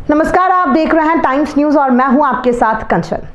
नमस्कार, आप देख रहे हैं टाइम्स न्यूज और मैं हूं आपके साथ कंचन।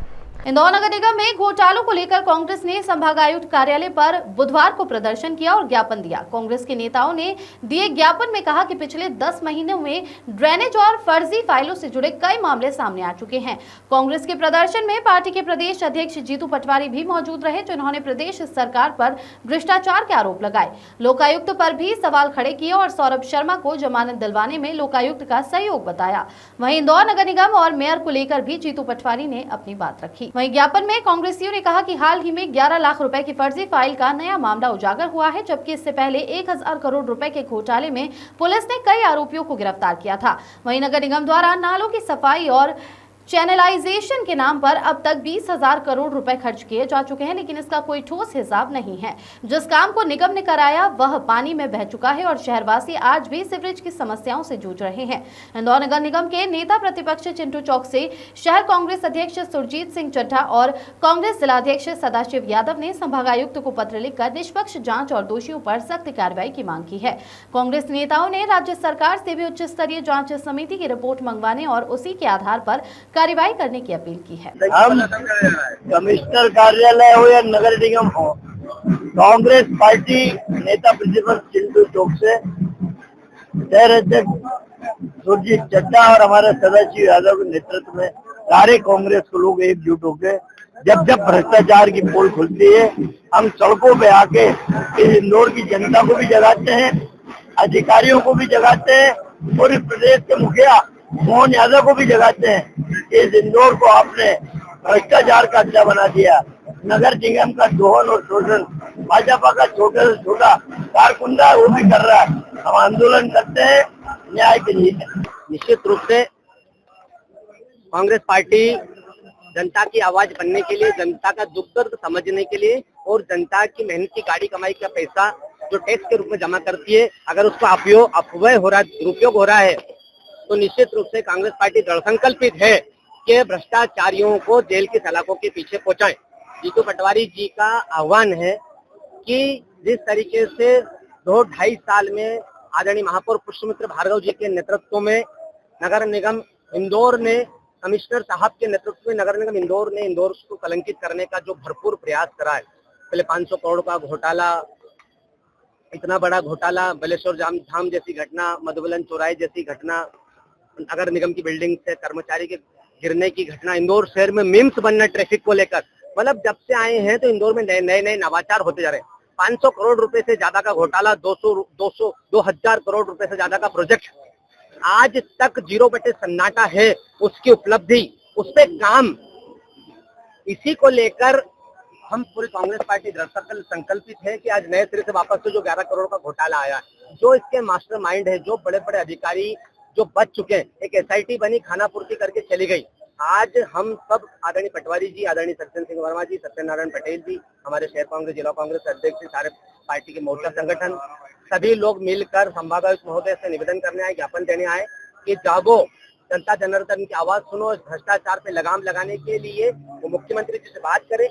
इंदौर नगर निगम में घोटालों को लेकर कांग्रेस ने संभागायुक्त कार्यालय पर बुधवार को प्रदर्शन किया और ज्ञापन दिया। कांग्रेस के नेताओं ने दिए ज्ञापन में कहा कि पिछले 10 महीनों में ड्रेनेज और फर्जी फाइलों से जुड़े कई मामले सामने आ चुके हैं। कांग्रेस के प्रदर्शन में पार्टी के प्रदेश अध्यक्ष जीतू पटवारी भी मौजूद रहे, जिन्होंने प्रदेश सरकार पर भ्रष्टाचार के आरोप लगाए, लोकायुक्त पर भी सवाल खड़े किए और सौरभ शर्मा को जमानत दिलवाने में लोकायुक्त का सहयोग बताया। वहीं इंदौर नगर निगम और मेयर को लेकर भी जीतू पटवारी ने अपनी बात रखी। वहीं ज्ञापन में कांग्रेसियों ने कहा कि हाल ही में 11 लाख रुपए की फर्जी फाइल का नया मामला उजागर हुआ है, जबकि इससे पहले 1000 करोड़ रुपए के घोटाले में पुलिस ने कई आरोपियों को गिरफ्तार किया था। वहीं नगर निगम द्वारा नालों की सफाई और चैनलाइजेशन के नाम पर अब तक 20,000 करोड़ रुपए खर्च किए जा चुके हैं, लेकिन इसका कोई ठोस हिसाब नहीं है। जिस काम को निगम ने कराया वह पानी में बह चुका है और शहरवासी आज भी सीवरेज की समस्याओं से जूझ रहे हैं। इंदौर नगर निगम के नेता प्रतिपक्ष चिंटू चौक से शहर कांग्रेस अध्यक्ष सुरजीत सिंह चड्ढा और कांग्रेस जिलाध्यक्ष सदाशिव यादव ने संभागायुक्त को पत्र लिखकर निष्पक्ष जांच और दोषियों पर सख्त कार्रवाई की मांग की है। कांग्रेस नेताओं ने राज्य सरकार से भी उच्च स्तरीय जांच समिति की रिपोर्ट मंगवाने और उसी के आधार पर कार्रवाई करने की अपील की है। हम कमिश्नर कार्यालय हो या नगर निगम हो, कांग्रेस पार्टी नेता प्रतिपक्ष चिंटू चौक से शहर अध्यक्ष सुरजीत चड्ढा और हमारे सदाशिव यादव के नेतृत्व में सारे कांग्रेस के लोग एकजुट होकर जब जब भ्रष्टाचार की पोल खुलती है, हम सड़कों पे आके इस इंदौर की जनता को भी जगाते हैं, अधिकारियों को भी जगाते हैं और इस प्रदेश के मुखिया मोहन यादव को भी जगाते हैं। इस इंदौर को आपने भ्रष्टाचार का अड्डा बना दिया। नगर निगम का दोहन और शोषण भाजपा का छोटे से छोटा कारकुंडा वो भी कर रहा है। हम आंदोलन करते हैं न्याय के लिए। निश्चित रूप से कांग्रेस पार्टी जनता की आवाज बनने के लिए, जनता का दुख दर्द समझने के लिए और जनता की मेहनत की गाड़ी कमाई का पैसा जो टैक्स के रूप में जमा करती है, अगर उसका अपव्यय हो रहा है, दुरुपयोग हो रहा है, तो निश्चित रूप से कांग्रेस पार्टी दृढ़ संकल्पित है कि भ्रष्टाचारियों को जेल की सलाखों के पीछे पहुंचाएं। जीतू पटवारी जी का आह्वान है कि जिस तरीके से 2-2.5 साल में आदरणीय महापौर पुष्पमित्र भार्गव जी के नेतृत्व में नगर निगम इंदौर ने, कमिश्नर साहब के नेतृत्व में नगर निगम इंदौर ने इंदौर को कलंकित करने का जो भरपूर प्रयास करा है, पहले 500 करोड़ का घोटाला, इतना बड़ा घोटाला, बलेश्वर धाम जैसी घटना, मधुबलन चौराहे जैसी घटना, नगर निगम की बिल्डिंग से कर्मचारी के गिरने की घटना, इंदौर शहर में मीम्स बनना ट्रैफिक को लेकर, मतलब जब से आए हैं तो इंदौर में नए नवाचार होते जा रहे हैं। 500 करोड़ रुपए से ज्यादा का घोटाला, 2,000 करोड़ रुपए से ज्यादा का प्रोजेक्ट, आज तक 0 बटे सन्नाटा है उसकी उपलब्धि, उस पे काम। इसी को लेकर हम पूरी कांग्रेस पार्टी दृढ़ संकल्पित है कि आज नए सिरे से वापस से जो 11 करोड़ का घोटाला आया, जो इसके मास्टरमाइंड है, जो बड़े बड़े अधिकारी जो बच चुके हैं, एक SIT बनी, खाना पूर्ति करके चली गई। आज हम सब आदरणीय पटवारी जी, आदरणीय सज्जन सिंह वर्मा जी, सत्यनारायण पटेल जी, हमारे शहर कांग्रेस जिला कांग्रेस अध्यक्ष, सारे पार्टी के मोर्चा संगठन, सभी लोग मिलकर संभागायुक्त महोदय से निवेदन करने आए, ज्ञापन देने आए कि जागो, जनता जनार्दन की आवाज सुनो, भ्रष्टाचार पे लगाम लगाने के लिए वो मुख्यमंत्री जी से बात करें,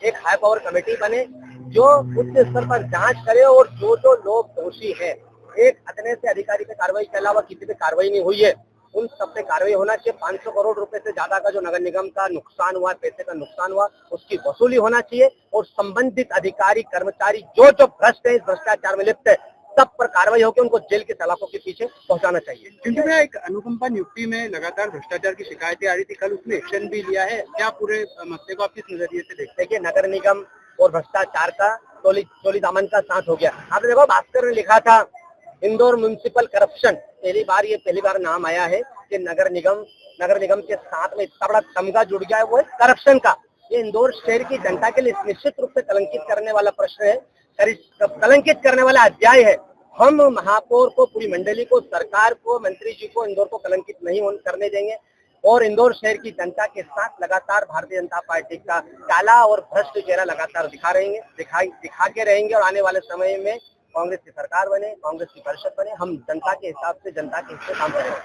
एक हाई पावर कमेटी बने जो उच्च स्तर पर जांच करे और जो जो लोग दोषी है, एक अतने से अधिकारी पे कार्रवाई के अलावा किसी पे कार्रवाई नहीं हुई है, उन सब पे कार्रवाई होना चाहिए। 500 करोड़ रुपए से ज्यादा का जो नगर निगम का नुकसान हुआ, पैसे का नुकसान हुआ, उसकी वसूली होना चाहिए और संबंधित अधिकारी कर्मचारी जो जो भ्रष्ट है, इस भ्रष्टाचार में लिप्त है, सब पर कार्रवाई होकर उनको जेल की सलाखों के पीछे पहुंचाना चाहिए। क्योंकि मैं एक अनुकंपा नियुक्ति में लगातार भ्रष्टाचार की शिकायतें आ रही थी, कल उसने एक्शन भी लिया है, क्या पूरे मसले को आप किस नजरिए से देखते हैं? देखिए, नगर निगम और भ्रष्टाचार का चोली दामन का साथ हो गया। आपने देखो, भास्कर ने लिखा था इंदौर म्युनिसिपल करप्शन, पहली बार नाम आया है कि नगर निगम के साथ में इतना बड़ा तमगा जुड़ गया है, वो है करप्शन का। ये इंदौर शहर की जनता के लिए निश्चित रूप से कलंकित करने वाला प्रश्न है, कलंकित करने वाला अध्याय है। हम महापौर को, पूरी मंडली को, सरकार को, मंत्री जी को इंदौर को कलंकित नहीं करने देंगे और इंदौर शहर की जनता के साथ लगातार भारतीय जनता पार्टी का काला और भ्रष्ट चेहरा लगातार दिखा के रहेंगे और आने वाले समय में कांग्रेस की सरकार बने, कांग्रेस की परिषद बने, हम जनता के हिसाब से, जनता के हिस्से काम करेंगे।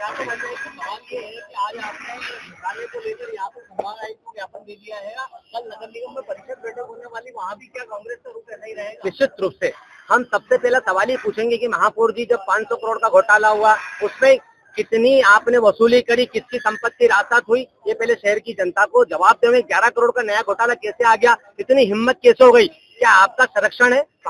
निश्चित रूप से हम सबसे पहला सवाल ही पूछेंगे कि महापौर जी, जब 500 करोड़ का घोटाला हुआ उसमें कितनी आपने वसूली करी, किसकी संपत्ति रासात हुई, ये पहले शहर की जनता को जवाब देंगे। 11 करोड़ का नया घोटाला कैसे आ गया, इतनी हिम्मत कैसे हो गई? क्या आपका संरक्षण है? तो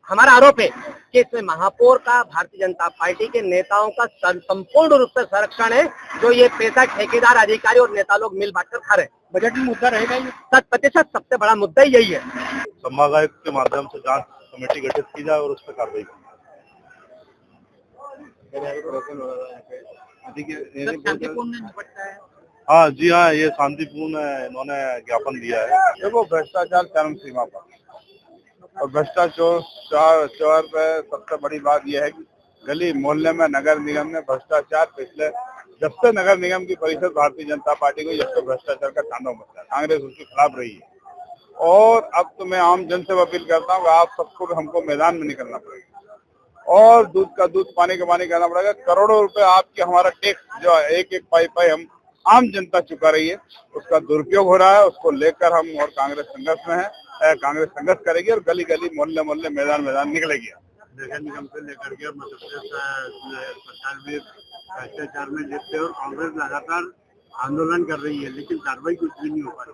हमारा आरोप है कि इसमें महापौर का, भारतीय जनता पार्टी के नेताओं का संपूर्ण रूप से संरक्षण है, जो ये पैसा ठेकेदार, अधिकारी और नेता लोग मिल बांट कर खा रहे हैं। बजट में मुद्दा रहेगा ये? 100% सबसे बड़ा मुद्दा ही यही है। संभागायुक्त के माध्यम से जांच कमेटी गठित की जाए और उस पर कार्रवाई की जाए। हाँ जी हाँ, ये शांतिपूर्ण है, इन्होंने ज्ञापन दिया है। देखो, भ्रष्टाचार चरम सीमा पर, और भ्रष्टाचार पे सबसे बड़ी बात यह है कि गली मोहल्ले में नगर निगम में भ्रष्टाचार पिछले जब से नगर निगम की परिषद भारतीय जनता पार्टी को, जब से भ्रष्टाचार का तांडव मचा, कांग्रेस उसके खिलाफ रही है। और अब तो मैं आम जन से अपील करता हूँ, आप सबको हमको मैदान में निकलना पड़ेगा और दूध का दूध, पानी का पानी करना पड़ेगा। करोड़ों रुपए आपके हमारा टैक्स जो है, एक एक पाई हम आम जनता चुका रही है, उसका दुरुपयोग हो रहा है। उसको लेकर हम और कांग्रेस संघर्ष में है। कांग्रेस संघर्ष करेगी और गली गली, मोहल्ले मोहल्ले, मैदान मैदान निकलेगी। नगर निगम से लेकर के मध्य प्रदेश सरकार भी भ्रष्टाचार में लिप्त है और कांग्रेस लगातार आंदोलन कर रही है, लेकिन कार्रवाई कुछ भी नहीं हो पा रही।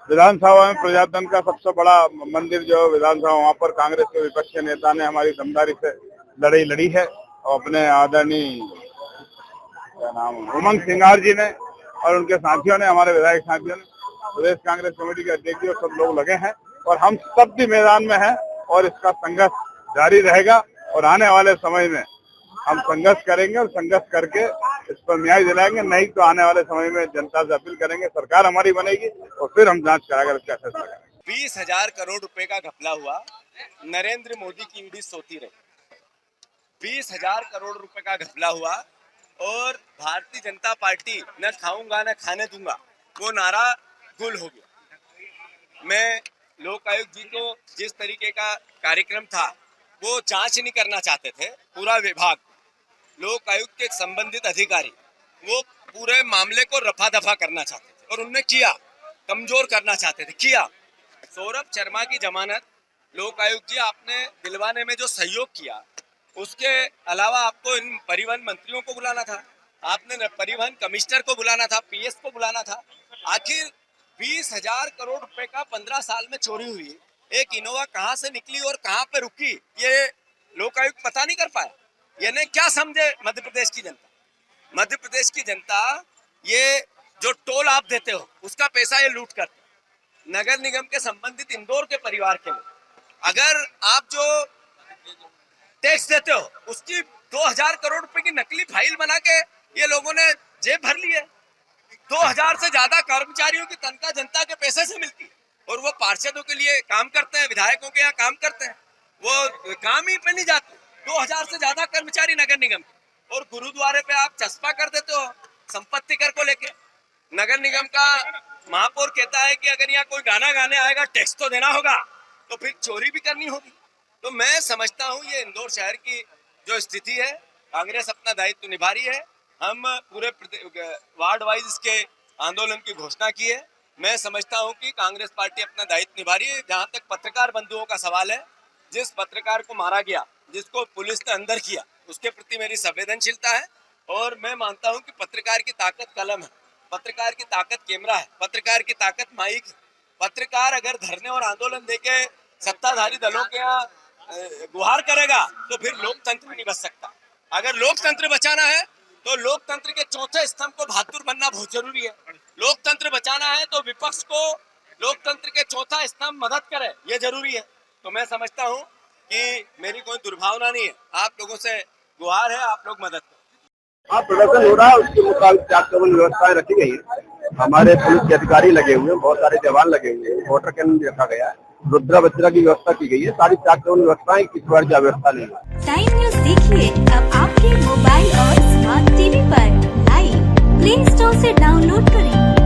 विधानसभा में प्रजातंत्र का सबसे बड़ा मंदिर जो विधानसभा, वहाँ पर कांग्रेस के विपक्ष के नेता ने हमारी दमदारी से लड़ाई लड़ी है और अपने आदरणीय उमंग सिंगार जी ने और उनके साथियों ने, हमारे विधायक साथियों ने, प्रदेश कांग्रेस कमेटी के अध्यक्ष और सब लोग लगे हैं और हम सब भी मैदान में हैं और इसका संघर्ष जारी रहेगा। और आने वाले समय में हम संघर्ष करेंगे और संघर्ष करके इस पर न्याय दिलाएंगे। नहीं तो आने वाले समय में जनता से अपील करेंगे, सरकार हमारी बनेगी और फिर हम जांच कराकर इसका फैसला करेंगे। 20,000 करोड़ रुपए का घपला हुआ, नरेंद्र मोदी की ईडी सोती रही। 20,000 करोड़ रुपए का घपला हुआ और भारतीय जनता पार्टी न खाऊंगा न खाने दूंगा, वो नारा गुल हो गया। मैं लोक आयुक्त जी को जिस तरीके का कार्यक्रम था वो जांच नहीं करना चाहते थे, पूरा विभाग, लोक आयुक्त के संबंधित अधिकारी वो पूरे मामले को रफा दफा करना चाहते थे और उन्होंने किया, कमजोर करना चाहते थे, किया। सौरभ शर्मा की जमानत लोक आयुक्त जी आपने दिलवाने में जो सहयोग किया, उसके अलावा आपको इन परिवहन मंत्रियों को बुलाना था, आपने परिवहन कमिश्नर को बुलाना था, पीएस को बुलाना था। आखिर 20,000 करोड़ रुपए का 15 साल में चोरी हुई, एक इनोवा कहां से निकली और कहां पे रुकी, ये लोकायुक्त पता नहीं कर पाया। यानी क्या समझे मध्य प्रदेश की जनता? मध्य प्रदेश की जनता ये जो टोल आप देते हो उसका पैसा ये लूट करते। नगर निगम के संबंधित इंदौर के परिवार के लिए अगर आप जो टैक्स देते हो उसकी 2,000 करोड़ रुपए की नकली फाइल बना के ये लोगों ने जेब भर ली है। 2,000 से ज्यादा कर्मचारियों की तनख्वाह जनता के पैसे से मिलती है और वो पार्षदों के लिए काम करते हैं, विधायकों के यहाँ काम करते हैं, वो काम ही पे नहीं जाते। 2,000 से ज्यादा कर्मचारी नगर निगम के, और गुरुद्वारे पे आप चस्पा कर देते हो संपत्ति कर को लेके। नगर निगम का महापौर कहता है कि अगर यहाँ कोई गाना गाने आएगा टैक्स तो देना होगा, तो फिर चोरी भी करनी होगी। तो मैं समझता हूँ ये इंदौर शहर की जो स्थिति है, कांग्रेस अपना दायित्व निभा रही है। हम पूरे वार्ड वाइज इसके आंदोलन की घोषणा की है। मैं समझता हूं कि कांग्रेस पार्टी अपना दायित्व निभा रही है। जहां तक पत्रकार बंधुओं का सवाल है, जिस पत्रकार को मारा गया, जिसको पुलिस ने अंदर किया, उसके प्रति मेरी संवेदनशीलता है और मैं मानता हूं कि पत्रकार की ताकत कलम है, पत्रकार की ताकत कैमरा है, पत्रकार की ताकत माइक है। पत्रकार अगर धरने और आंदोलन देके सत्ताधारी दलों के यहाँ गुहार करेगा तो फिर लोकतंत्र नहीं बच सकता। अगर लोकतंत्र बचाना है तो लोकतंत्र के चौथे स्तंभ को बहादुर बनना बहुत जरूरी है। लोकतंत्र बचाना है तो विपक्ष को लोकतंत्र के चौथा स्तंभ मदद करे, ये जरूरी है। तो मैं समझता हूँ कि मेरी कोई दुर्भावना नहीं है, आप लोगों से गुहार है, आप लोग मदद करें। हाँ, प्रदर्शन हो रहा है, उसके मुताबिक चाक चौबंद व्यवस्थाएं रखी गई है। हमारे पुलिस के अधिकारी लगे हुए हैं, बहुत सारे जवान लगे हुए हैं, वोटर केंद्र भी रखा गया है, रुद्रा बच्चा की व्यवस्था की गई है। सारी चाक चौबंद व्यवस्थाएं, किस बार की व्यवस्था नहीं है। टाइम न्यूज देखिए अब आपके मोबाइल और स्मार्ट टीवी पर लाइव प्ले स्टोर से डाउनलोड करें।